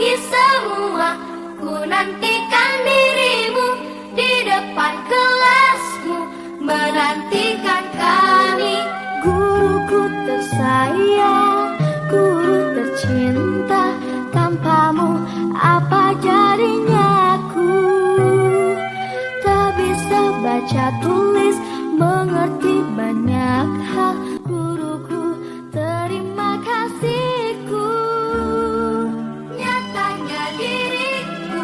pagi semua, ku nantikan dirimu di depan kelasmu, menantikan kami. Guruku tersayang, guru tercinta, tanpamu apa jadinya aku? Tak bisa baca tulis, mengerti banyak hal. Guruku, terima kasihku. Nyatanya diriku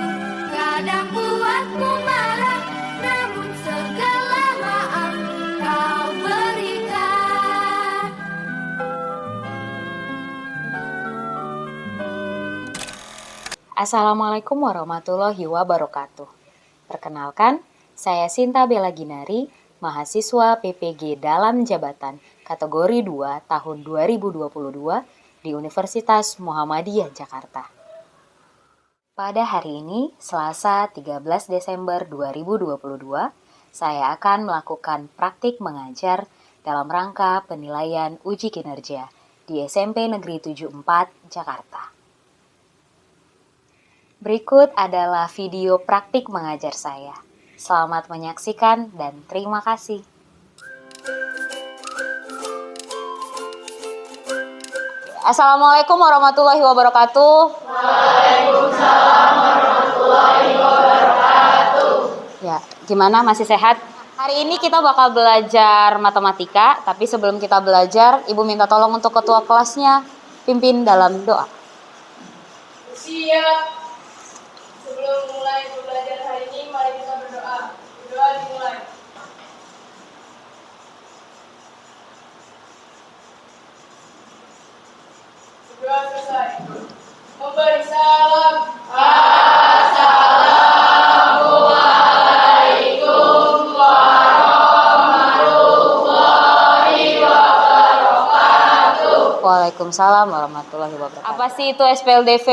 kadang buatmu marah, namun segala maaf kau berikan. Assalamualaikum warahmatullahi wabarakatuh. Perkenalkan, saya Sinta Bella Ginari, mahasiswa PPG dalam jabatan kategori 2 tahun 2022 di Universitas Muhammadiyah Jakarta. Pada hari ini, Selasa 13 Desember 2022, saya akan melakukan praktik mengajar dalam rangka penilaian uji kinerja di SMP Negeri 74 Jakarta. Berikut adalah video praktik mengajar saya. Selamat menyaksikan dan terima kasih. Assalamualaikum warahmatullahi wabarakatuh. Waalaikumsalam warahmatullahi wabarakatuh. Ya, gimana? Masih sehat? Hari ini kita bakal belajar matematika, tapi sebelum kita belajar, Ibu minta tolong untuk ketua kelasnya pimpin dalam doa. Siap. Sebelum mulai belajar hari ini, mari kita berdoa. Berdoa dimulai. Berdoa selesai. Memberi salam. Assalamualaikum warahmatullahi wabarakatuh. Waalaikumsalam warahmatullahi wabarakatuh. Apa sih itu SPLDV?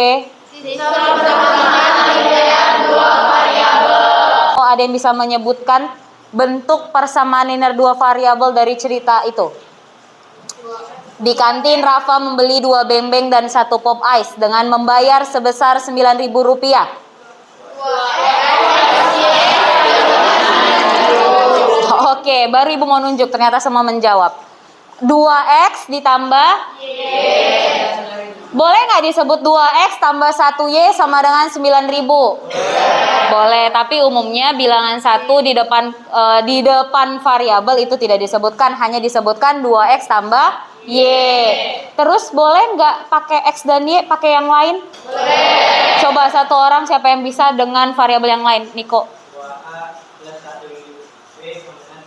Oh, ada yang bisa menyebutkan bentuk persamaan linear dua variabel dari cerita itu? Di kantin Rafa membeli 2 beng-beng dan 1 pop ice dengan membayar sebesar Rp9.000. Oke, baru Ibu mau nunjuk, ternyata semua menjawab. 2X ditambah boleh nggak disebut 2X tambah 1Y sama dengan 9.000? Boleh, tapi umumnya bilangan 1 di depan variabel itu tidak disebutkan, hanya disebutkan 2X tambah Y. Terus boleh nggak pakai X dan Y, pakai yang lain? Boleh. Coba satu orang siapa yang bisa dengan variabel yang lain? Niko. 2A plus 1B sama dengan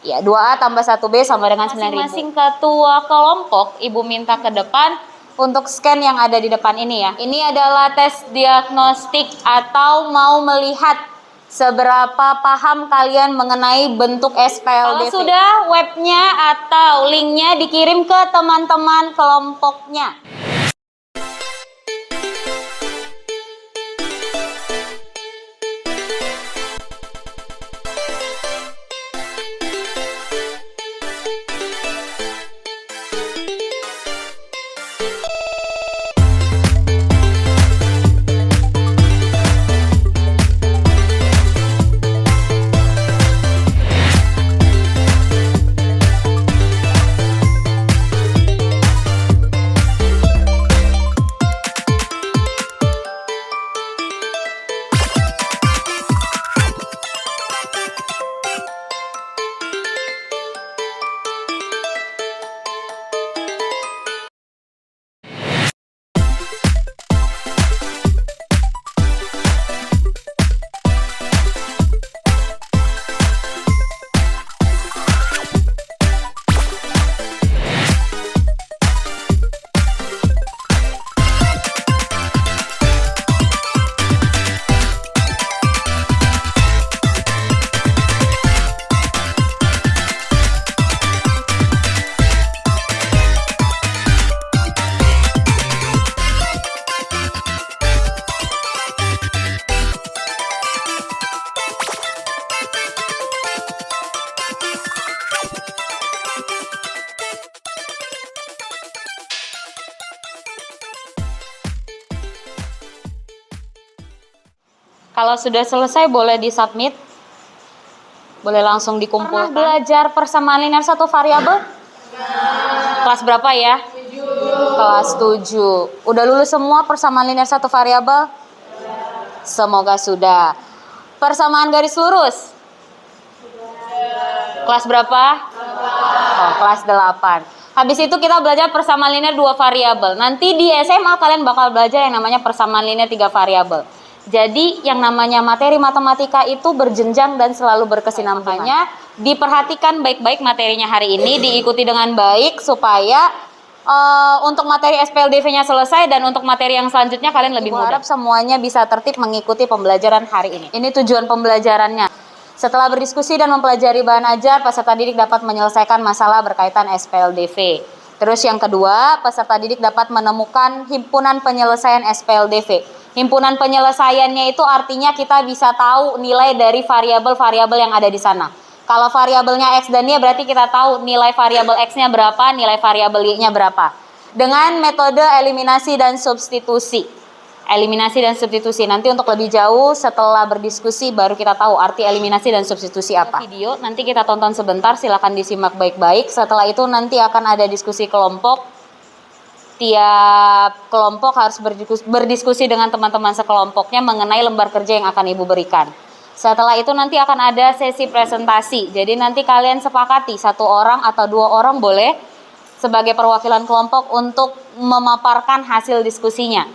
9.000. Ya, 2A tambah 1B sama dengan 9.000. Masing-masing ketua kelompok, Ibu minta ke depan untuk scan yang ada di depan ini ya. Ini adalah tes diagnostik atau mau melihat seberapa paham kalian mengenai bentuk SPLDV. Kalau sudah, webnya atau linknya dikirim ke teman-teman kelompoknya. Kalau sudah selesai boleh disubmit. Boleh langsung dikumpulkan. Pernah belajar persamaan linear satu variabel? Kelas berapa ya? Kelas 7. Udah lulus semua persamaan linear satu variabel? Semoga sudah. Persamaan garis lurus? Kelas berapa? Oh, kelas 8. Habis itu kita belajar persamaan linear 2 variabel. Nanti di SMA kalian bakal belajar yang namanya persamaan linear 3 variabel. Jadi yang namanya materi matematika itu berjenjang dan selalu berkesinambungan. Diperhatikan baik-baik materinya hari ini, diikuti dengan baik supaya untuk materi SPLDV-nya selesai dan untuk materi yang selanjutnya kalian lebih mudah. Harap semuanya bisa tertib mengikuti pembelajaran hari ini. Ini tujuan pembelajarannya. Setelah berdiskusi dan mempelajari bahan ajar, peserta didik dapat menyelesaikan masalah berkaitan SPLDV. Terus yang kedua, peserta didik dapat menemukan himpunan penyelesaian SPLDV. Himpunan penyelesaiannya itu artinya kita bisa tahu nilai dari variabel-variabel yang ada di sana. Kalau variabelnya X dan Y berarti kita tahu nilai variabel X-nya berapa, nilai variabel Y-nya berapa. Dengan metode eliminasi dan substitusi. Eliminasi dan substitusi. Nanti untuk lebih jauh setelah berdiskusi baru kita tahu arti eliminasi dan substitusi apa. Video nanti kita tonton sebentar, silakan disimak baik-baik. Setelah itu nanti akan ada diskusi kelompok. Tiap kelompok harus berdiskusi dengan teman-teman sekelompoknya mengenai lembar kerja yang akan Ibu berikan. Setelah itu nanti akan ada sesi presentasi. Jadi nanti kalian sepakati 1 orang atau 2 orang boleh sebagai perwakilan kelompok untuk memaparkan hasil diskusinya.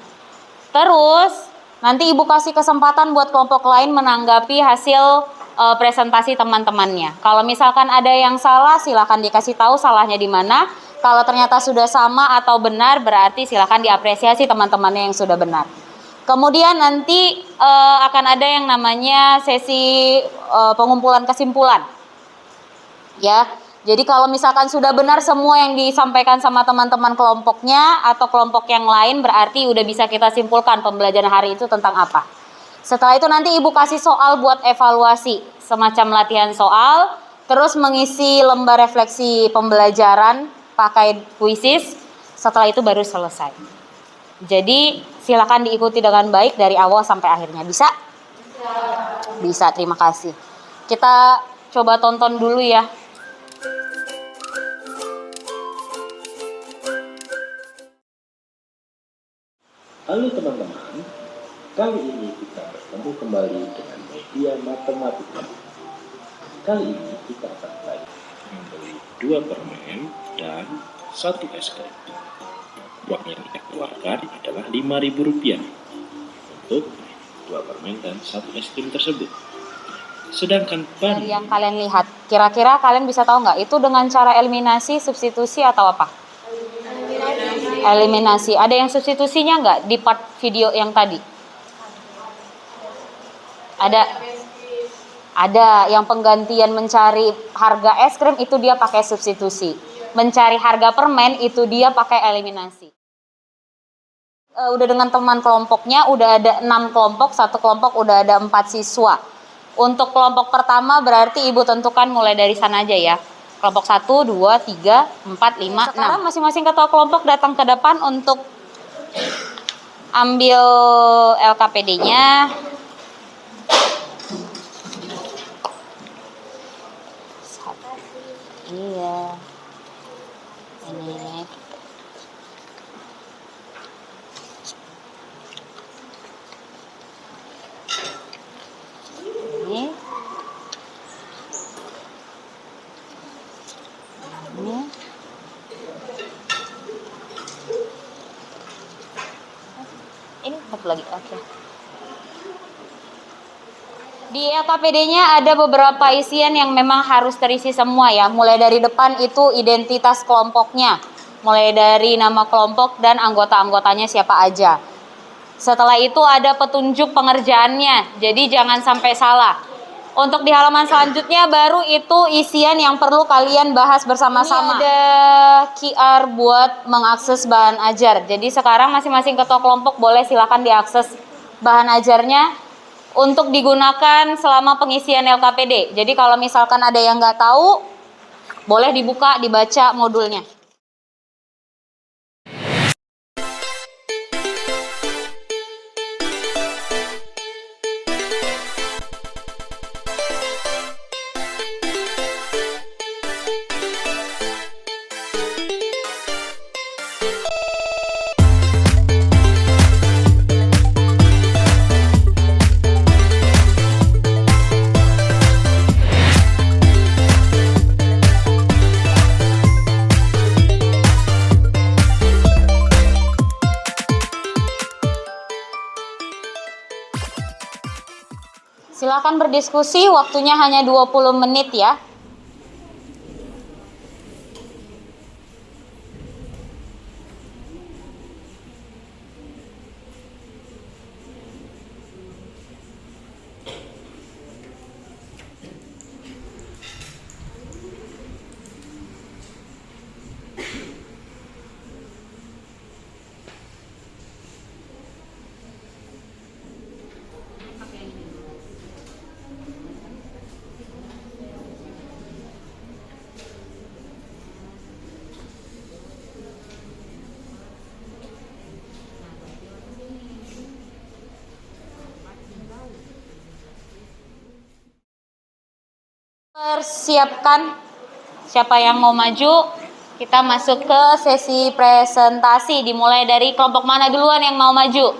Terus nanti Ibu kasih kesempatan buat kelompok lain menanggapi hasil presentasi teman-temannya. Kalau misalkan ada yang salah, silakan dikasih tahu salahnya di mana. Kalau ternyata sudah sama atau benar, berarti silakan diapresiasi teman-temannya yang sudah benar. Kemudian nanti akan ada yang namanya sesi pengumpulan kesimpulan. Ya, jadi kalau misalkan sudah benar semua yang disampaikan sama teman-teman kelompoknya atau kelompok yang lain, berarti udah bisa kita simpulkan pembelajaran hari itu tentang apa. Setelah itu nanti Ibu kasih soal buat evaluasi, semacam latihan soal, terus mengisi lembar refleksi pembelajaran pakai kuisis. Setelah itu baru selesai. Jadi silakan diikuti dengan baik dari awal sampai akhirnya. Bisa? Bisa, terima kasih. Kita coba tonton dulu ya. Halo teman-teman, kali ini kita bertemu kembali dengan media matematika. Kali ini kita akan belajar membeli 2 permen dan 1 es krim. Uang yang kita keluarkan adalah Rp5.000 untuk 2 permen dan 1 es krim tersebut. Sedangkan dari yang kalian lihat, kira-kira kalian bisa tahu nggak itu dengan cara eliminasi, substitusi atau apa? Eliminasi. Ada yang substitusinya nggak di part video yang tadi? Ada yang penggantian mencari harga es krim itu dia pakai substitusi. Mencari harga permen itu dia pakai eliminasi. Udah dengan teman kelompoknya, udah ada 6 kelompok, 1 kelompok udah ada 4 siswa. Untuk kelompok pertama berarti Ibu tentukan mulai dari sana aja ya. Kelompok 1, 2, 3, 4, 5, 6. Sekarang masing-masing ketua kelompok datang ke depan untuk ambil LKPD-nya. Iya. Ini. Ini satu lagi, oke. Di LKPD-nya ada beberapa isian yang memang harus terisi semua ya. Mulai dari depan itu identitas kelompoknya. Mulai dari nama kelompok dan anggota-anggotanya siapa aja. Setelah itu ada petunjuk pengerjaannya. Jadi jangan sampai salah. Untuk di halaman selanjutnya baru itu isian yang perlu kalian bahas bersama-sama. Ini ada QR buat mengakses bahan ajar. Jadi sekarang masing-masing ketua kelompok boleh silakan diakses bahan ajarnya untuk digunakan selama pengisian LKPD. Jadi kalau misalkan ada yang nggak tahu, boleh dibuka, dibaca modulnya. Silakan berdiskusi, waktunya hanya 20 menit ya. Persiapkan siapa yang mau maju. Kita masuk ke sesi presentasi. Dimulai dari kelompok mana duluan yang mau maju?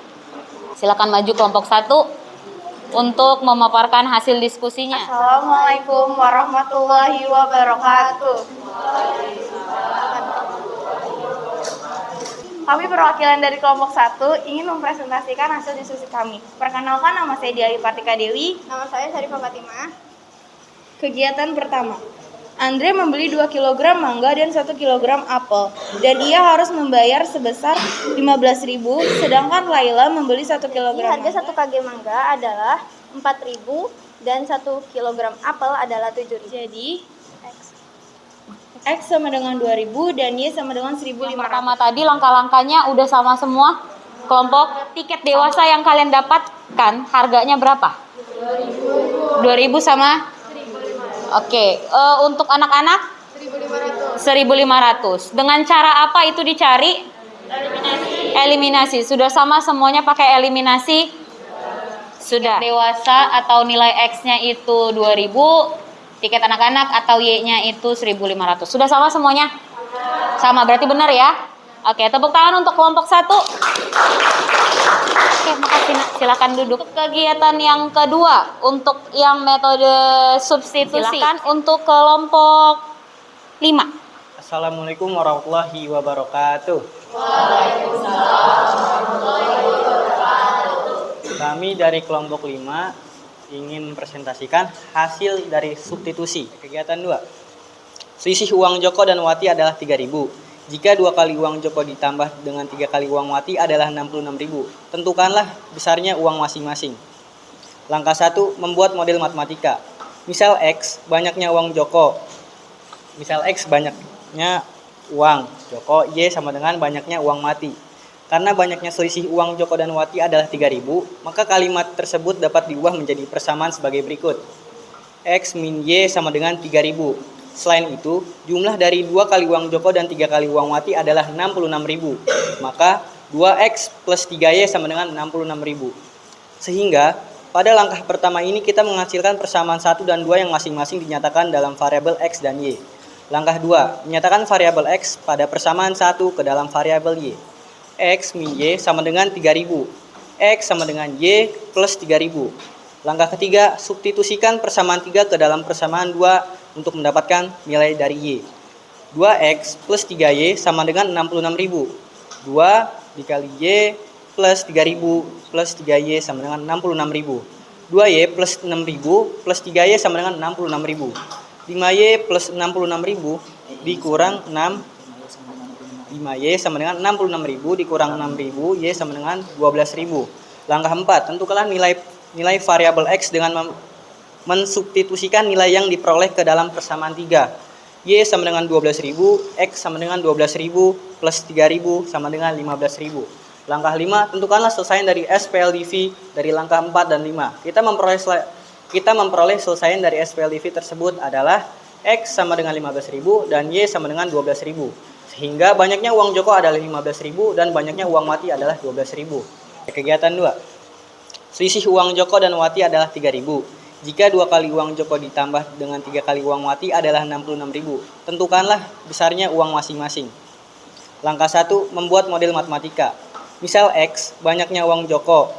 Silakan maju kelompok 1 untuk memaparkan hasil diskusinya. Assalamualaikum warahmatullahi wabarakatuh. Kami perwakilan dari kelompok 1 ingin mempresentasikan hasil diskusi kami. Perkenalkan, nama saya Diali Partika Dewi. Nama saya Sarifah Fatimah. Kegiatan pertama. Andre membeli 2 kg mangga dan 1 kg apel, dan ia harus membayar sebesar 15.000, sedangkan Laila membeli 1 kg Harga 1 kg mangga adalah 4.000 dan 1 kg apel adalah 7.000. Jadi X sama dengan 2.000 dan Y sama dengan 1.500. Pertama tadi langkah-langkahnya udah sama semua. Kelompok tiket dewasa yang kalian dapatkan harganya berapa? 2.000 sama? Oke, untuk anak-anak? 1.500. Dengan cara apa itu dicari? Eliminasi. Sudah sama semuanya pakai eliminasi? Sudah. Dewasa atau nilai X-nya itu 2.000, tiket anak-anak atau Y-nya itu 1.500. Sudah sama semuanya? Sama, berarti benar ya? Oke, tepuk tangan untuk kelompok 1. Oke, makasih Nak. Silakan duduk. Kegiatan yang kedua untuk yang metode substitusi. Silakan untuk kelompok 5. Assalamualaikum warahmatullahi wabarakatuh. Kami dari kelompok 5 ingin mempresentasikan hasil dari substitusi. Kegiatan 2. Selisih uang Joko dan Wati adalah 3.000. Jika 2 kali uang Joko ditambah dengan 3 kali uang Wati adalah 66.000. Tentukanlah besarnya uang masing-masing. Langkah 1, membuat model matematika. Misal X, banyaknya uang Joko. Misal X, banyaknya uang Joko, Y sama dengan banyaknya uang Wati. Karena banyaknya selisih uang Joko dan Wati adalah 3.000, maka kalimat tersebut dapat diubah menjadi persamaan sebagai berikut. X min Y sama dengan 3.000. Selain itu, jumlah dari 2 kali uang Joko dan 3 kali uang Wati adalah 66.000. Maka 2X plus 3Y sama dengan 66.000. Sehingga, pada langkah pertama ini kita menghasilkan persamaan 1 dan 2 yang masing-masing dinyatakan dalam variabel X dan Y. Langkah 2, menyatakan variabel X pada persamaan 1 ke dalam variabel Y. X min Y sama dengan 3.000. X sama dengan Y plus 3.000. Langkah ketiga, substitusikan persamaan 3 ke dalam persamaan 2 untuk mendapatkan nilai dari Y. 2X plus 3Y sama dengan 66.000. 2 dikali Y plus 3.000 plus 3Y sama dengan 66.000. 2Y plus 6.000 plus 3Y sama dengan 66.000. 5Y plus 66.000 dikurang 6. 5Y sama dengan 66.000 dikurang 6.000, Y sama dengan 12.000. Langkah 4, tentukanlah nilai variabel X dengan mensubstitusikan nilai yang diperoleh ke dalam persamaan 3. Y sama dengan 12.000, X sama dengan 12.000, plus 3.000 sama dengan 15.000. Langkah 5, tentukanlah selesaian dari SPLDV dari langkah 4 dan 5. Kita memperoleh selesaian dari SPLDV tersebut adalah X sama dengan 15.000 dan Y sama dengan 12.000. Sehingga banyaknya uang Joko adalah 15.000 dan banyaknya uang Wati adalah 12.000. Kegiatan 2. Selisih uang Joko dan Wati adalah 3.000. Jika 2 kali uang Joko ditambah dengan 3 kali uang Wati adalah 66.000. Tentukanlah besarnya uang masing-masing. Langkah 1, membuat model matematika. Misal X, banyaknya uang Joko.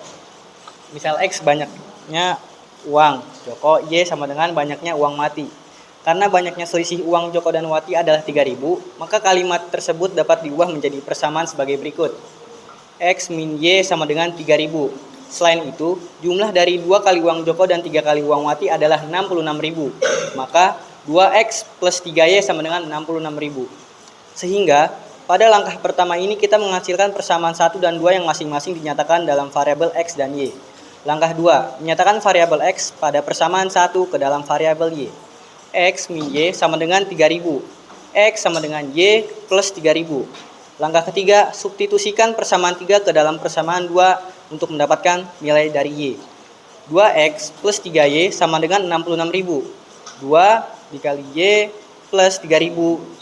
Misal X, banyaknya uang Joko, Y sama dengan banyaknya uang Wati. Karena banyaknya selisih uang Joko dan Wati adalah 3.000, maka kalimat tersebut dapat diubah menjadi persamaan sebagai berikut. X min Y sama dengan 3.000. Selain itu, jumlah dari 2 kali uang Joko dan 3 kali uang Wati adalah 66.000. Maka 2X plus 3Y sama dengan 66.000. Sehingga pada langkah pertama ini kita menghasilkan persamaan 1 dan 2 yang masing-masing dinyatakan dalam variabel X dan Y. Langkah 2, menyatakan variabel X pada persamaan 1 ke dalam variabel Y. X min Y sama dengan 3.000. X sama dengan Y plus 3.000. Langkah ketiga, substitusikan persamaan 3 ke dalam persamaan 2 untuk mendapatkan nilai dari Y. 2X plus 3Y sama dengan 66.000. 2 dikali Y plus 3.000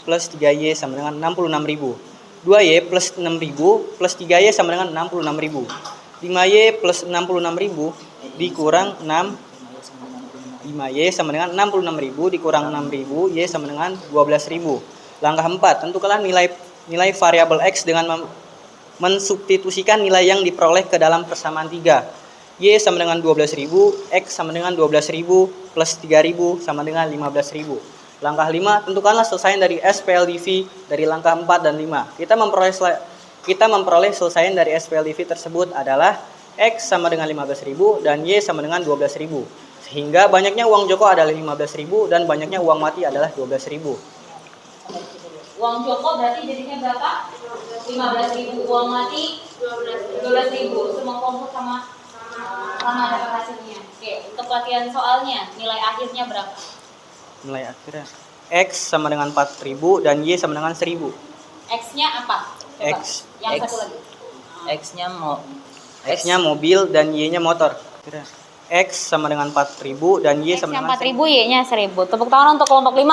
plus 3Y sama dengan 66.000. 2Y plus 6.000 plus 3Y sama dengan 66.000. 5Y plus 66.000 dikurang 6. 5Y sama dengan 66.000 dikurang 6.000, Y sama dengan 12.000. Langkah 4, tentukanlah nilai variabel X dengan mensubstitusikan nilai yang diperoleh ke dalam persamaan 3. Y sama dengan 12.000, X sama dengan 12.000 plus 3.000 sama dengan 15.000. Langkah 5, tentukanlah selesaian dari SPLDV dari langkah 4 dan 5. Kita memperoleh selesaian dari SPLDV tersebut adalah X sama dengan 15.000 dan Y sama dengan 12.000. Sehingga banyaknya uang Joko adalah 15.000 dan banyaknya uang Wati adalah 12.000. Uang Joko berarti jadinya berapa? 15.000. Uang Wati 12.000. Semua kelompok sama dapat hasilnya. Oke, untuk latihan soalnya nilai akhirnya berapa? Nilai akhirnya X sama dengan 4.000 dan Y sama dengan 1.000. X-nya apa? Coba. X. Yang X. satu lagi. X-nya mobil dan Y-nya motor. X sama dengan 4.000 dan Y sama dengan 4.000, Y-nya 1.000. Tepuk tangan untuk kelompok 5.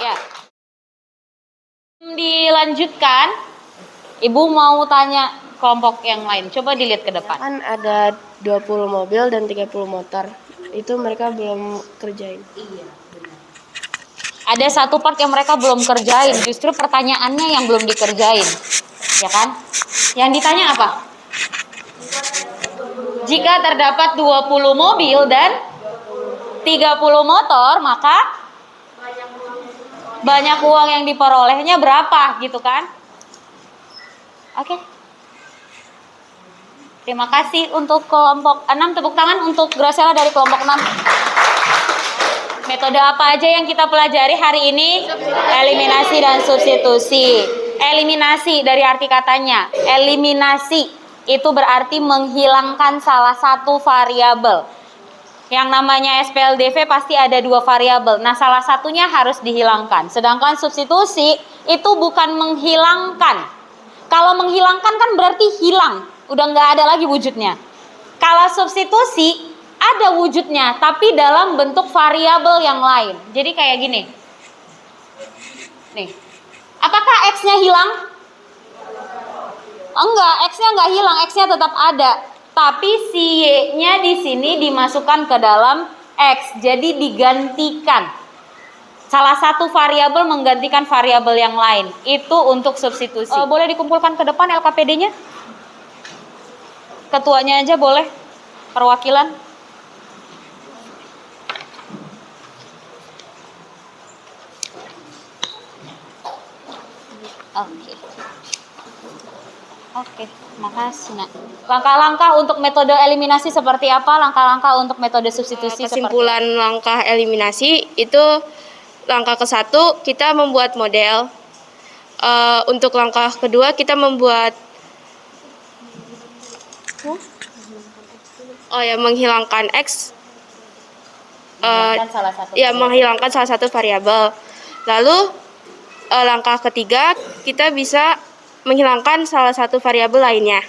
Ya. Dilanjutkan. Ibu mau tanya kelompok yang lain. Coba dilihat ke depan. Kan ada 20 mobil dan 30 motor. Itu mereka belum kerjain. Iya, benar. Ada satu part yang mereka belum kerjain. Justru pertanyaannya yang belum dikerjain. Ya kan? Yang ditanya apa? Jika terdapat 20 mobil dan 30 motor, maka banyak uang yang diperolehnya berapa, gitu kan? Oke. Terima kasih untuk kelompok 6. Tepuk tangan untuk Graciela dari kelompok 6. Metode apa aja yang kita pelajari hari ini? Eliminasi dan substitusi. Eliminasi dari arti katanya. Eliminasi itu berarti menghilangkan salah satu variabel. Yang namanya SPLDV pasti ada 2 variabel. Nah, salah satunya harus dihilangkan. Sedangkan substitusi itu bukan menghilangkan. Kalau menghilangkan kan berarti hilang. Udah nggak ada lagi wujudnya. Kalau substitusi ada wujudnya, tapi dalam bentuk variabel yang lain. Jadi kayak gini. Nih, apakah X-nya hilang? Enggak, X-nya nggak hilang, X-nya tetap ada. Tapi si Y-nya di sini dimasukkan ke dalam X, jadi digantikan. Salah satu variabel menggantikan variabel yang lain. Itu untuk substitusi. Boleh dikumpulkan ke depan LKPD-nya? Ketuanya aja boleh, perwakilan. Oke, makasih nak. Langkah-langkah untuk metode eliminasi seperti apa? Langkah-langkah untuk metode substitusi Kesimpulan langkah eliminasi itu langkah ke-1 kita membuat model. Untuk langkah kedua kita membuat menghilangkan X. Menghilangkan salah satu variabel. Lalu langkah ketiga kita bisa menghilangkan salah satu variabel lainnya.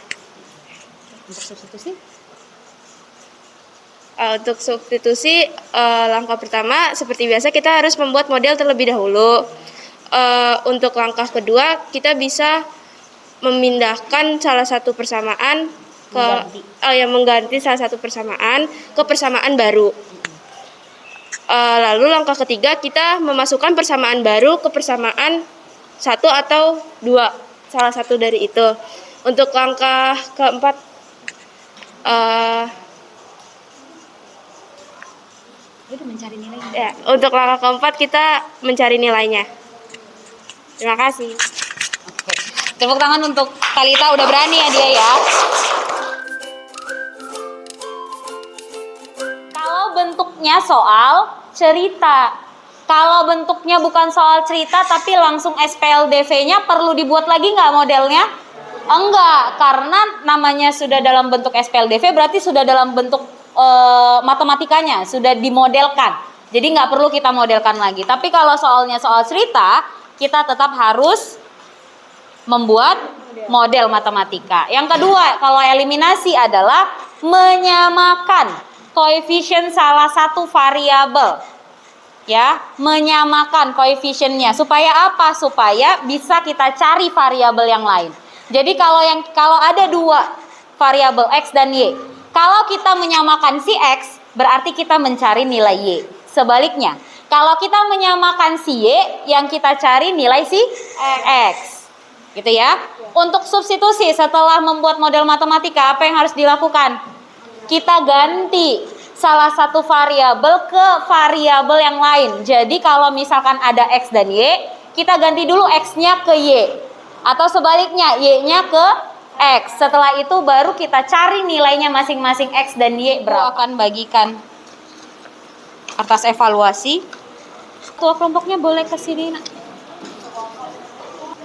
Untuk substitusi? Untuk substitusi langkah pertama seperti biasa kita harus membuat model terlebih dahulu. Untuk langkah kedua kita bisa memindahkan salah satu persamaan mengganti salah satu persamaan ke persamaan baru. Lalu langkah ketiga kita memasukkan persamaan baru ke persamaan 1 atau 2, salah satu dari itu. Untuk langkah keempat mencari nilainya. Ya, untuk langkah keempat kita mencari nilainya. Terima kasih. Oke. Tepuk tangan untuk Talita, udah berani ya dia ya. bentuknya soal cerita. Kalau bentuknya bukan soal cerita tapi langsung SPLDV-nya perlu dibuat lagi nggak modelnya? Enggak, karena namanya sudah dalam bentuk SPLDV berarti sudah dalam bentuk matematikanya, sudah dimodelkan. Jadi nggak perlu kita modelkan lagi. Tapi kalau soalnya soal cerita, kita tetap harus membuat model matematika. Yang kedua, kalau eliminasi adalah menyamakan koefisien salah satu variabel. Ya, menyamakan koefisiennya. Supaya apa? Supaya bisa kita cari variabel yang lain. Jadi kalau ada dua variabel x dan y, kalau kita menyamakan si x, berarti kita mencari nilai y. Sebaliknya, kalau kita menyamakan si y, yang kita cari nilai si x. Gitu ya. Untuk substitusi setelah membuat model matematika, apa yang harus dilakukan? Kita ganti salah satu variabel ke variabel yang lain. Jadi kalau misalkan ada x dan y, kita ganti dulu x-nya ke y. Atau sebaliknya, y-nya ke x. Setelah itu baru kita cari nilainya masing-masing x dan y berapa. Akan bagikan atas evaluasi. Ketua kelompoknya boleh ke sini.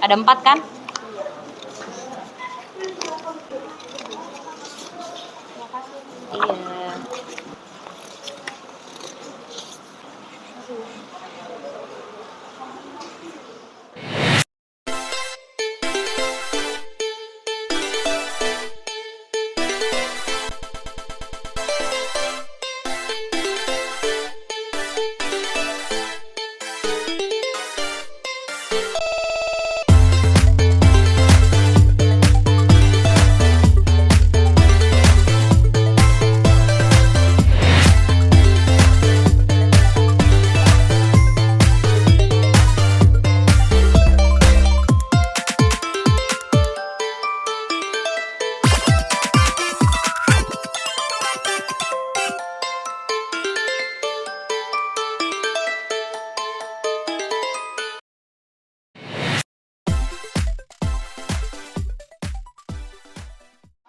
Ada 4 kan? Iya.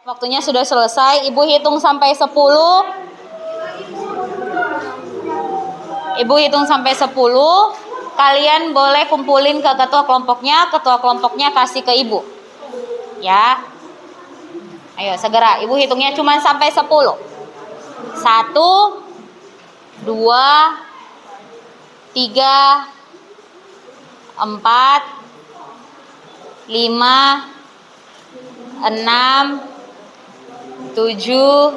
Waktunya sudah selesai. Ibu hitung sampai 10. Ibu hitung sampai 10. Kalian boleh kumpulin ke ketua kelompoknya. Ketua kelompoknya kasih ke ibu. Ya. Ayo segera. Ibu hitungnya cuma sampai 10. 1, 2, 3, 4, 5, 6, 7,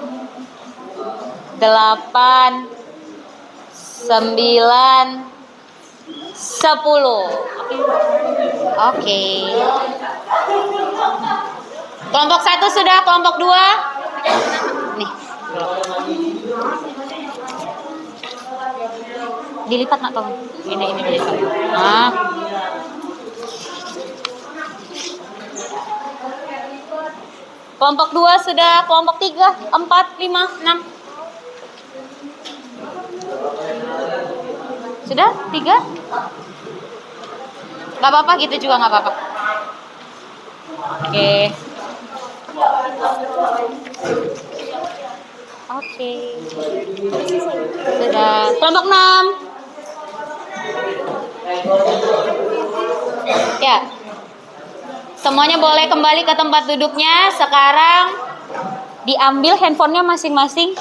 8, 9, 10. Oke. Kelompok 1 sudah, kelompok 2. Nih. Dilipat nak tolong. Ini dilipat. Nah. Kelompok 2 sudah, kelompok 3, 4, 5, 6. Sudah? 3? Gak apa-apa gitu juga gak apa-apa. Oke. Oke. Sudah. Kelompok 6. Ya. Semuanya boleh kembali ke tempat duduknya. Sekarang diambil handphonenya masing-masing.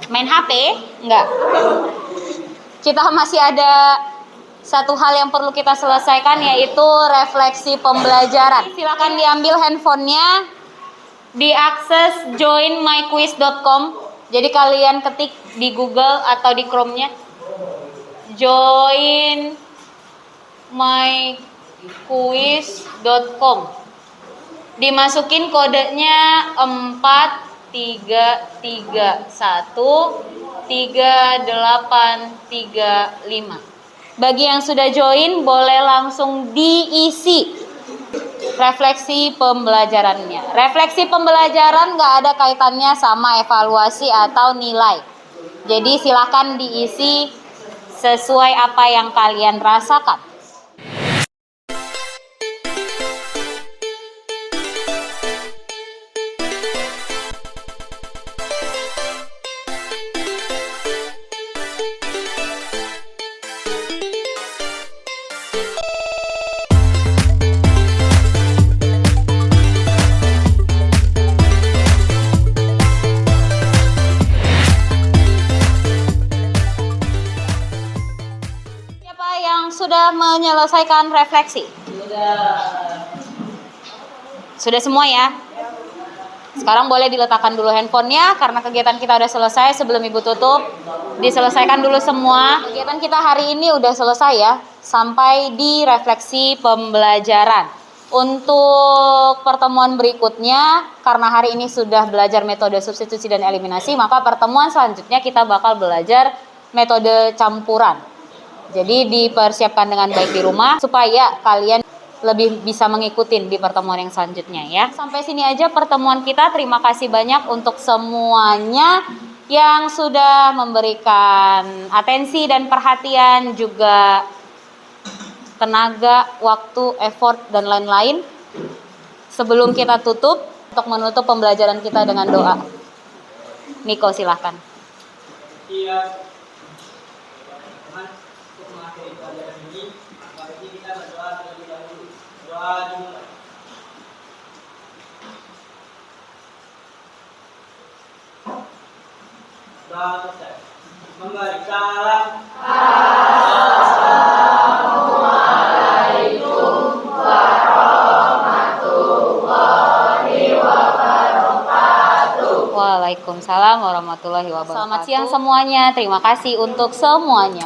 Main HP? Enggak. Kita masih ada satu hal yang perlu kita selesaikan, yaitu refleksi pembelajaran. Silakan diambil handphonenya, diakses joinmyquiz.com. Jadi kalian ketik di Google atau di Chrome-nya joinmyquiz.com. Dimasukin kodenya 43313835. Bagi yang sudah join boleh langsung diisi refleksi pembelajarannya. Refleksi pembelajaran nggak ada kaitannya sama evaluasi atau nilai. Jadi silakan diisi sesuai apa yang kalian rasakan. menyelesaikan refleksi? Sudah semua ya? Sekarang boleh diletakkan dulu handphonenya karena kegiatan kita udah selesai. Sebelum Ibu tutup, diselesaikan dulu semua. Kegiatan kita hari ini udah selesai ya, sampai di refleksi pembelajaran. Untuk pertemuan berikutnya, karena hari ini sudah belajar metode substitusi dan eliminasi, maka pertemuan selanjutnya kita bakal belajar metode campuran. Jadi dipersiapkan dengan baik di rumah supaya kalian lebih bisa mengikuti di pertemuan yang selanjutnya ya. Sampai sini aja pertemuan kita. Terima kasih banyak untuk semuanya yang sudah memberikan atensi dan perhatian, juga tenaga, waktu, effort, dan lain-lain. Sebelum kita tutup, untuk menutup pembelajaran kita dengan doa. Niko silahkan. Iya. Teman-teman, untuk mengakhiri pelajaran ini, maka kita berdoa terlebih dahulu. Doa dimulai. Doa selesai. Memberi salam. Waalaikumsalam warahmatullahi wabarakatuh. Selamat siang semuanya. Terima kasih untuk semuanya.